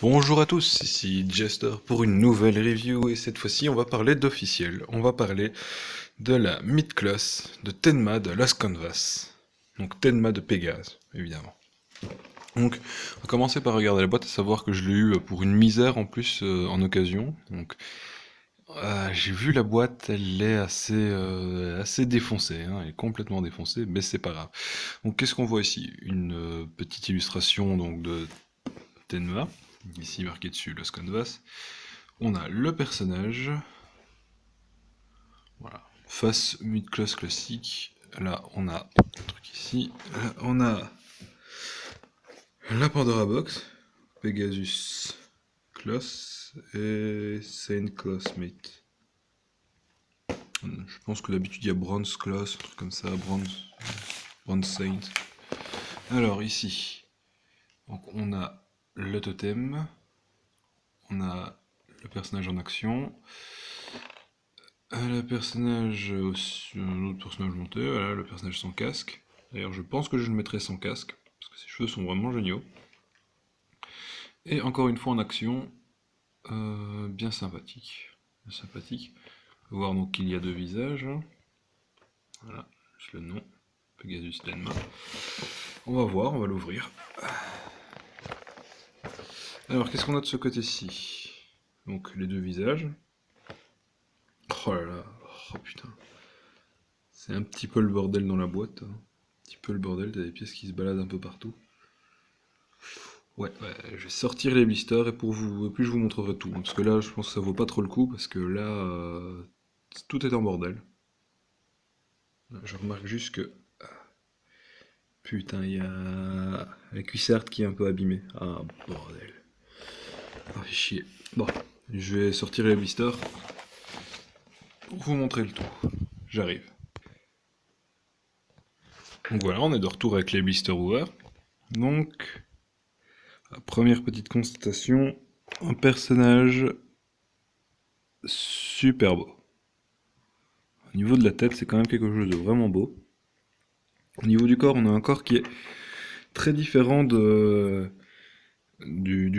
Bonjour à tous, ici Jester pour une nouvelle review et cette fois-ci on va parler d'officiel. On va parler de la mid-class de Tenma de Las Canvas. Donc Tenma de Pégase, évidemment. Donc on va commencer par regarder la boîte, à savoir que je l'ai eu pour une misère en plus en occasion. Donc j'ai vu la boîte, elle est assez défoncée, hein, elle est complètement défoncée, mais c'est pas grave. Donc qu'est-ce qu'on voit ici? Une petite illustration donc de Tenma, ici marqué dessus Las Canvas. On a le personnage, voilà, face mid-class classique. Là, on a un truc ici. Là, on a la Pandora Box, Pegasus Class et Saint Classmate. Je pense que d'habitude il y a Bronze Class, un truc comme ça, Bronze Saint. Alors ici, donc on a le totem, on a le personnage en action, le personnage, un autre personnage monté, voilà, le personnage sans casque. D'ailleurs, je pense que je le mettrai sans casque, parce que ses cheveux sont vraiment géniaux. Et encore une fois en action, bien sympathique. Bien sympathique. On va voir donc qu'il y a deux visages. Voilà, juste le nom, Pegasus Tenma. On va voir, on va l'ouvrir. Alors, qu'est-ce qu'on a de ce côté-ci? Donc, les deux visages. Oh là là, oh putain. C'est un petit peu le bordel dans la boîte, hein. Un petit peu le bordel, t'as des pièces qui se baladent un peu partout. Ouais, je vais sortir les blisters et puis je vous montrerai tout, hein, parce que là, je pense que ça vaut pas trop le coup, parce que là, tout est en bordel. Je remarque juste que, putain, il y a la cuissarte qui est un peu abîmée. Ah, bordel. Ah, fait chier. Bon, je vais sortir les blisters pour vous montrer le tout. J'arrive. Donc voilà, on est de retour avec les blisters ouverts. Donc, la première petite constatation, un personnage super beau. Au niveau de la tête, c'est quand même quelque chose de vraiment beau. Au niveau du corps, on a un corps qui est très différent du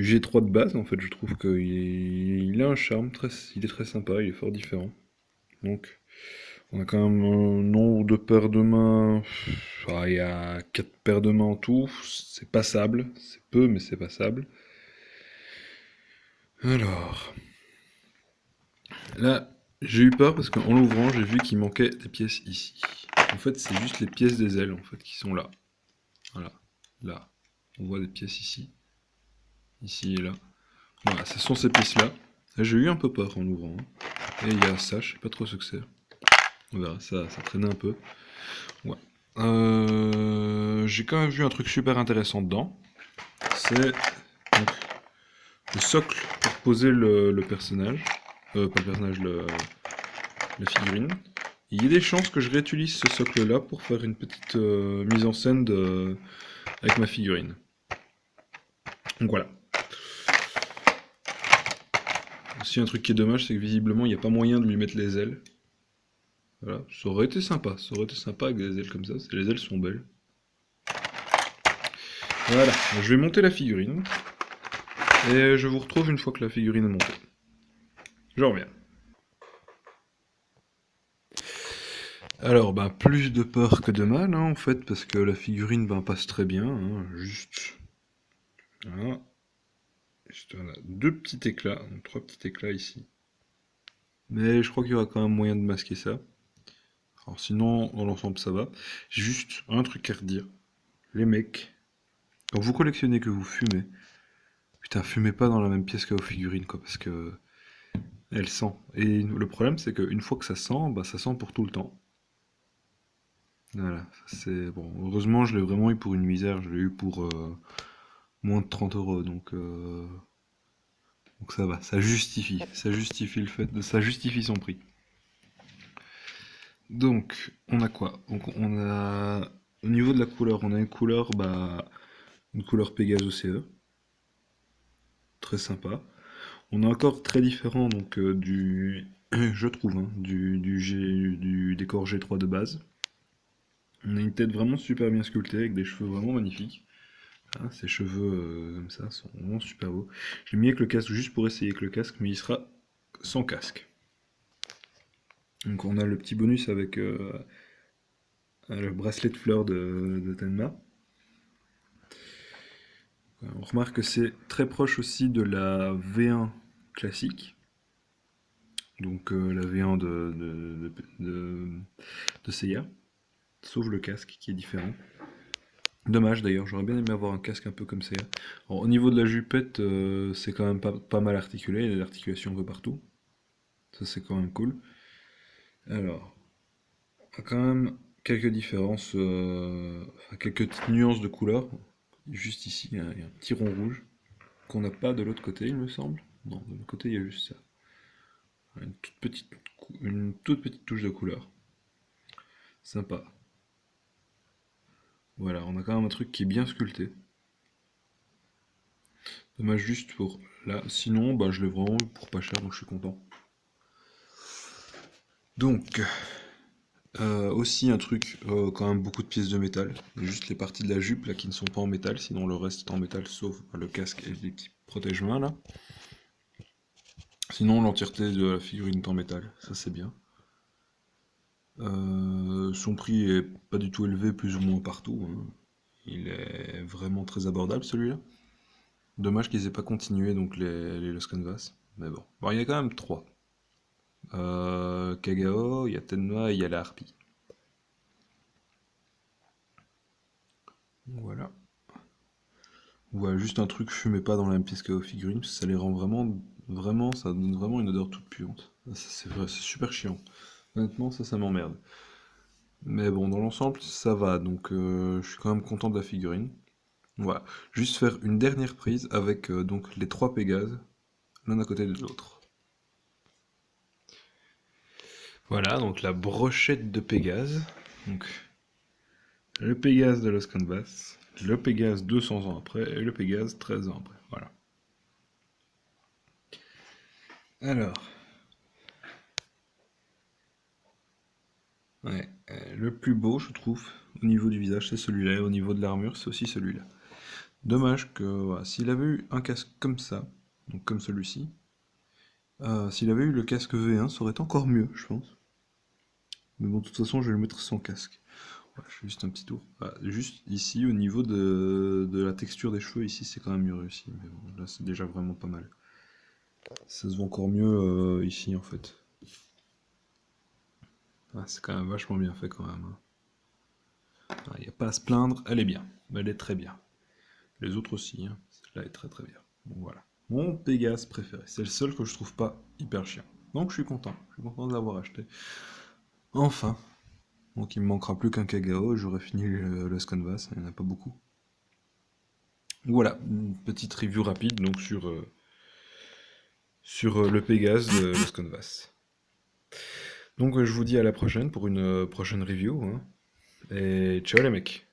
G3 de base. En fait, je trouve qu'il a un charme, il est très sympa, il est fort différent. Donc, on a quand même un nombre de paires de mains. Il y a 4 paires de mains en tout. C'est passable. C'est peu, mais c'est passable. Alors, là, j'ai eu peur parce qu'en l'ouvrant, j'ai vu qu'il manquait des pièces ici. En fait, c'est juste les pièces des ailes en fait, qui sont là. Voilà, là. On voit des pièces ici. Ici et là. Voilà, ce sont ces pièces-là. Là, j'ai eu un peu peur en l'ouvrant, hein. Et il y a ça, je sais pas trop ce que c'est. On verra, ça traînait un peu. Ouais. J'ai quand même vu un truc super intéressant dedans. C'est donc, le socle pour poser le personnage. Pas le personnage, la figurine. Il y a des chances que je réutilise ce socle-là pour faire une petite mise en scène avec ma figurine. Donc voilà. Aussi un truc qui est dommage, c'est que visiblement il n'y a pas moyen de lui mettre les ailes. Voilà, ça aurait été sympa, avec des ailes comme ça, les ailes sont belles. Voilà, je vais monter la figurine, et je vous retrouve une fois que la figurine est montée. Je reviens. Alors, ben, plus de peur que de mal, hein, en fait, parce que la figurine ben, passe très bien, hein, juste... Voilà. Juste, voilà, deux petits éclats, donc trois petits éclats ici. Mais je crois qu'il y aura quand même moyen de masquer ça. Alors sinon, dans l'ensemble, ça va. J'ai juste un truc à redire. Les mecs, quand vous collectionnez que vous fumez, putain, fumez pas dans la même pièce que vos figurines, quoi, parce que elles sentent. Et le problème, c'est qu'une fois que ça sent, bah, ça sent pour tout le temps. Voilà, c'est bon. Heureusement, je l'ai vraiment eu pour une misère. Je l'ai eu pour moins de 30 euros, donc ça va. Ça justifie ça justifie son prix. Donc, on a quoi? Donc, on a au niveau de la couleur, on a une couleur Pegasus CE, très sympa. On a encore très différent donc je trouve, hein, du décor G3 de base. On a une tête vraiment super bien sculptée avec des cheveux vraiment magnifiques. Hein, ses cheveux comme ça sont vraiment super beaux. J'ai mis avec le casque juste pour essayer avec le casque, mais il sera sans casque. Donc on a le petit bonus avec le bracelet de fleurs de Tenma. On remarque que c'est très proche aussi de la V1 classique. Donc la V1 de Seiya. Sauf le casque qui est différent. Dommage d'ailleurs, j'aurais bien aimé avoir un casque un peu comme Seiya. Alors, au niveau de la jupette, c'est quand même pas mal articulé, il y a des articulations un peu partout. Ça c'est quand même cool. Alors, il y a quand même quelques différences, enfin, quelques petites nuances de couleurs. Juste ici, il y a un petit rond rouge qu'on n'a pas de l'autre côté, il me semble. Non, de l'autre côté, il y a juste ça. Une toute petite touche de couleur. Sympa. Voilà, on a quand même un truc qui est bien sculpté. Dommage juste pour là. Sinon, bah, je l'ai vraiment eu pour pas cher, donc je suis content. Donc, aussi un truc, quand même beaucoup de pièces de métal. Juste les parties de la jupe là qui ne sont pas en métal, sinon le reste est en métal sauf le casque et les petits protège-mains là. Sinon l'entièreté de la figurine est en métal, ça c'est bien. Son prix est pas du tout élevé, plus ou moins partout, hein. Il est vraiment très abordable celui-là. Dommage qu'ils aient pas continué donc les Lost Canvas. Mais bon. Bon, il y a quand même trois. Kagao, il y a Tenma et il y a la Harpie. Voilà. Voilà, juste un truc, fumez pas dans la même pièce que vos figurines, parce que ça les rend vraiment, ça donne vraiment une odeur toute puante. C'est vrai, c'est super chiant. Honnêtement, ça m'emmerde. Mais bon, dans l'ensemble, ça va, donc je suis quand même content de la figurine. Voilà, juste faire une dernière prise avec donc les trois Pégases, l'un à côté de l'autre. Voilà, donc la brochette de Pégase. Donc, le Pégase de Los Canvas, le Pégase 200 ans après et le Pégase 13 ans après. Voilà. Alors, ouais, le plus beau, je trouve, au niveau du visage, c'est celui-là. Au niveau de l'armure, c'est aussi celui-là. Dommage que, voilà, s'il avait eu un casque comme ça, donc comme celui-ci, s'il avait eu le casque V1, ça aurait été encore mieux, je pense. Mais bon, de toute façon, je vais le mettre sans casque. Voilà, je fais juste un petit tour. Ah, juste ici, au niveau de la texture des cheveux, ici, c'est quand même mieux réussi. Mais bon, là, c'est déjà vraiment pas mal. Ça se voit encore mieux ici, en fait. Ah, c'est quand même vachement bien fait, quand même, hein. Il n'y a pas à se plaindre, elle est bien. Elle est très bien. Les autres aussi, hein. Celle-là est très très bien. Donc voilà. Mon Pégase préféré. C'est le seul que je trouve pas hyper chiant. Donc je suis content. Je suis content de l'avoir acheté. Enfin. Donc il me manquera plus qu'un Kagao et j'aurai fini le Canvas. Il n'y en a pas beaucoup. Voilà. Une petite review rapide donc sur le Pégase de Los Canvas. Donc je vous dis à la prochaine pour une prochaine review, hein. Et ciao les mecs.